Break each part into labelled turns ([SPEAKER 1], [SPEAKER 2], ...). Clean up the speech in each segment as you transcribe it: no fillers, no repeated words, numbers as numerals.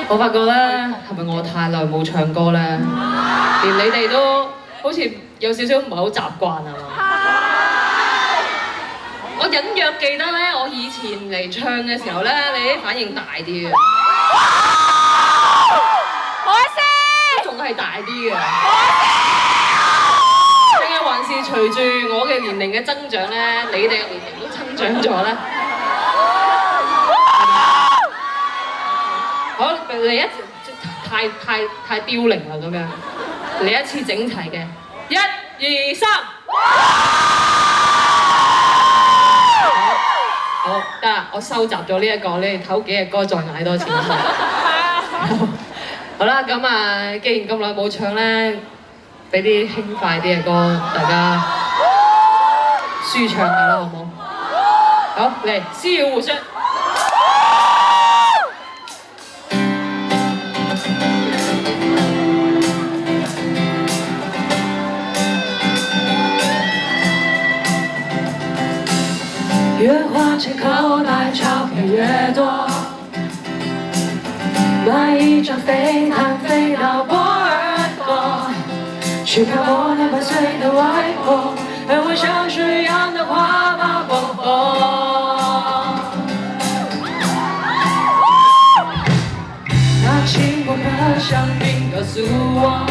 [SPEAKER 1] 我發覺咧，係咪我太耐冇唱歌咧？連你哋都好似有少少唔係好習慣係嘛？我隱約記得咧，我以前嚟唱嘅時候咧，你啲反應大啲嘅。
[SPEAKER 2] 好聲，
[SPEAKER 1] 仲係大啲嘅。定係還是隨住我嘅年齡嘅增長咧，你哋嘅年齡都增長咗咧？好，嚟一次太凋零啦咁樣，嚟一次整齊嘅，一、二、三。好得啦，我收集咗呢一個，你哋唞幾日歌再嗌多次。好啦，咁啊，既然咁耐冇唱咧，俾啲輕快啲嘅歌，大家舒暢下啦，好唔好？好，嚟，私語互說。
[SPEAKER 3] 越花钱口袋钞票越多，买一张飞毯飞到波尔多，去看我那8岁的外婆，和我像是一样的花马火火。拿起我和香槟告诉我，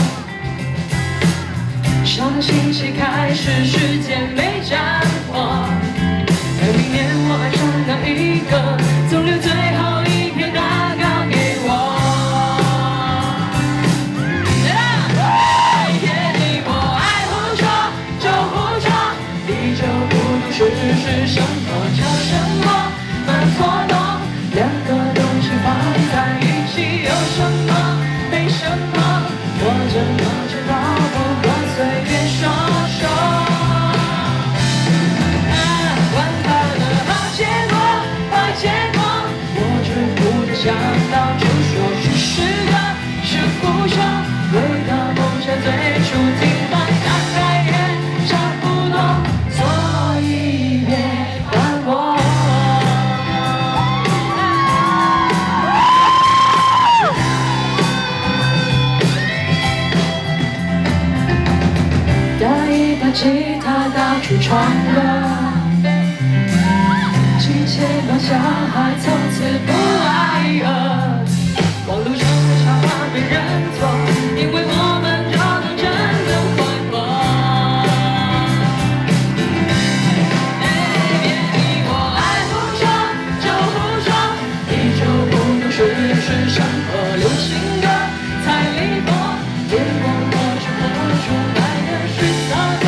[SPEAKER 3] 上星期开始时间没沾火。明年我爱上哪一个，总留最后一片蛋糕给我。夜里我爱胡说，就胡说，你就不懂事是什么，叫什么慢活动，两个东西放在一起有什么没什么，我怎么知道不过随便说说。想到就说是实的，是胡说，回到梦想最初听完大概也差不多，所以别管我。带一把吉他到处唱歌，机械把小孩从此不爱了。网路上的笑话没人做，因为我们找到真的快活。别理我爱胡说就胡说，你就不懂事是什么，流行歌才离谱，别问我是何处来的，是操纵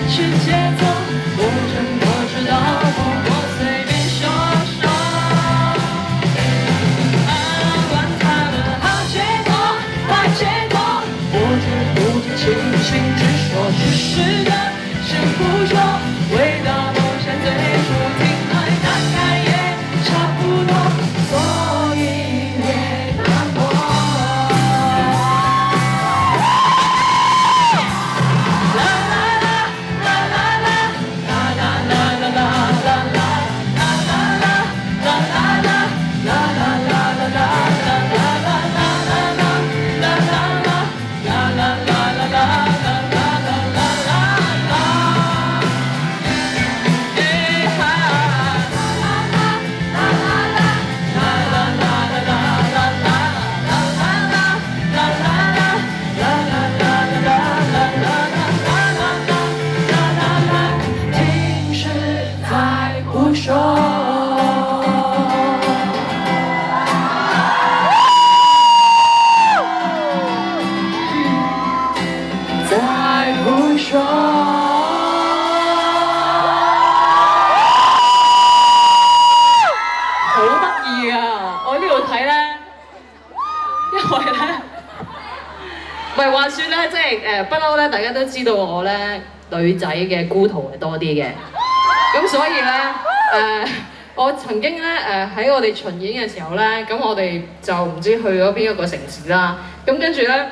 [SPEAKER 3] 是节奏，我怎么知道不过随便说说。管他的好结果坏结果，我绝不听轻轻只说是实的，是胡说，回到梦想最初听来大概也差不多，所以别难过。啦啦啦啦啦啦啦啦啦啦啦啦啦啦啦啦啦啦啦。听是在胡说。在胡说。
[SPEAKER 1] 好得意啊！我呢度睇咧，因為咧，唔係話説咧，即係不嬲咧，大家都知道我咧女仔嘅孤途係多啲嘅，咁所以咧我曾經咧喺我哋巡演嘅時候咧，咁我哋就唔知去咗邊一個城市啦，咁跟住咧。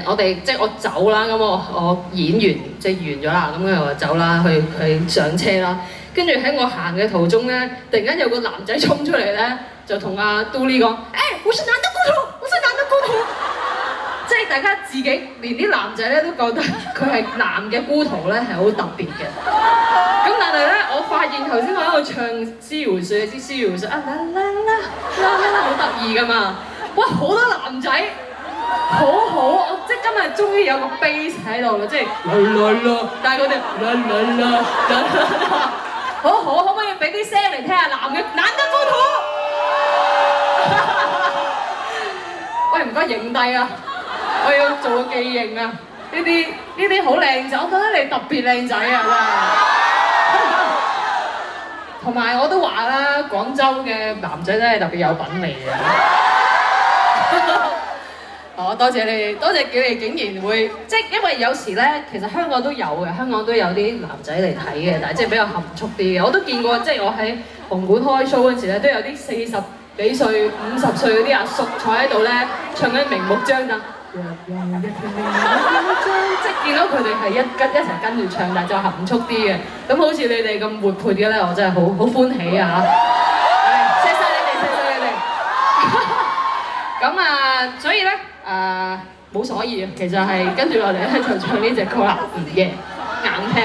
[SPEAKER 1] 我哋即係我走啦，咁我演完即係完咗啦，咁佢話走啦，去上車啦。跟住喺我行嘅途中咧，突然間有個男仔衝出嚟咧，就同阿 Dully 講：我是男的骨頭，我是男的骨頭。即係大家自己連啲男仔咧都覺得佢係男嘅菇圖咧係好特別嘅。咁但係咧，我發現頭先我喺度唱《思瑤水》，你知《思瑤水》啊啦啦啦啦啦好得意噶嘛！哇，好多男仔，好好，我即係今日終於有個 base 喺度啦，即係啦啦啦，但係佢哋啦啦啦啦啦，好好，可唔可以俾啲聲嚟聽下男得菇圖？喂，唔該影低啊！我要做個記認啊！呢啲好靚仔，我覺得你特別靚仔啊！真係。同埋我都話啦，廣州嘅男仔真係特別有品味嘅。好，多謝你哋，多謝佢哋竟然會，即係因為有時咧，其實香港都有嘅，香港都有啲男仔嚟睇嘅，但係即係比較含蓄啲嘅。我都見過，即係我喺紅館開 show 嗰陣時咧，都有啲40幾歲、50歲嗰啲阿叔坐喺度咧，唱緊明目張膽。即係見到佢哋係一齊跟住唱，但係就含蓄啲嘅。咁好似你哋咁活潑嘅咧，我真係好歡喜啊！謝曬你哋，謝曬你哋。咁啊，所以咧冇所以，其實係跟住落嚟咧就唱呢隻歌啦，唔嘅硬踢。